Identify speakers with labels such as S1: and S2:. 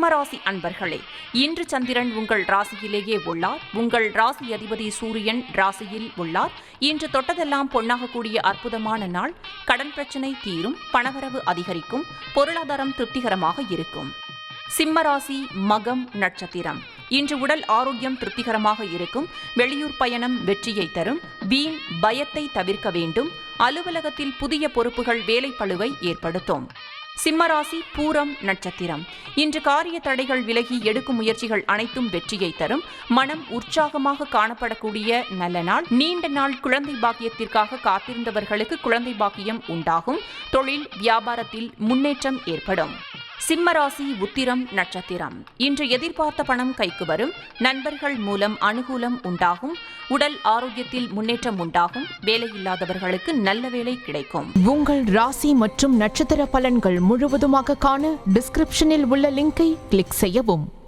S1: சிம்மராசி அன்பர்களே, இன்று சந்திரன் உங்கள் ராசியிலேயே உள்ளார். உங்கள் ராசி அதிபதி சூரியன் ராசியில் உள்ளார். இன்று தொட்டதெல்லாம் பொன்னாகக்கூடிய அற்புதமான நாள். கடன் பிரச்சினை தீரும், பணவரவு அதிகரிக்கும், பொருளாதாரம் திருப்திகரமாக இருக்கும். சிம்மராசி மகம் நட்சத்திரம். இன்று உடல் ஆரோக்கியம் திருப்திகரமாக இருக்கும். வெளியூர் பயணம் வெற்றியை தரும். வீண் பயத்தை தவிர்க்க வேண்டும். அலுவலகத்தில் புதிய பொறுப்புகள் வேலைப்பளுவை ஏற்படுத்தும். சிம்மராசி பூரம் நட்சத்திரம். இன்று காரிய தடைகள் விலகி எடுக்கும் முயற்சிகள் அனைத்தும் வெற்றியை தரும். மனம் உற்சாகமாக காணப்படக்கூடிய நல்ல நாள். நீண்ட நாள் குழந்தை பாக்கியத்திற்காக காத்திருந்தவர்களுக்கு குழந்தை பாக்கியம் உண்டாகும். தொழில் வியாபாரத்தில் முன்னேற்றம் ஏற்படும். சிம்மராசி உத்திரம் நட்சத்திரம். இன்று எதிர்பார்த்த பணம் கைக்கு வரும். நண்பர்கள் மூலம் அனுகூலம் உண்டாகும். உடல் ஆரோக்கியத்தில் முன்னேற்றம் உண்டாகும். வேலையில்லாதவர்களுக்கு நல்ல வேலை கிடைக்கும்.
S2: உங்கள் ராசி மற்றும் நட்சத்திர பலன்கள் முழுவதுமாக காண டிஸ்கிரிப்ஷனில் உள்ள லிங்கை கிளிக் செய்யவும்.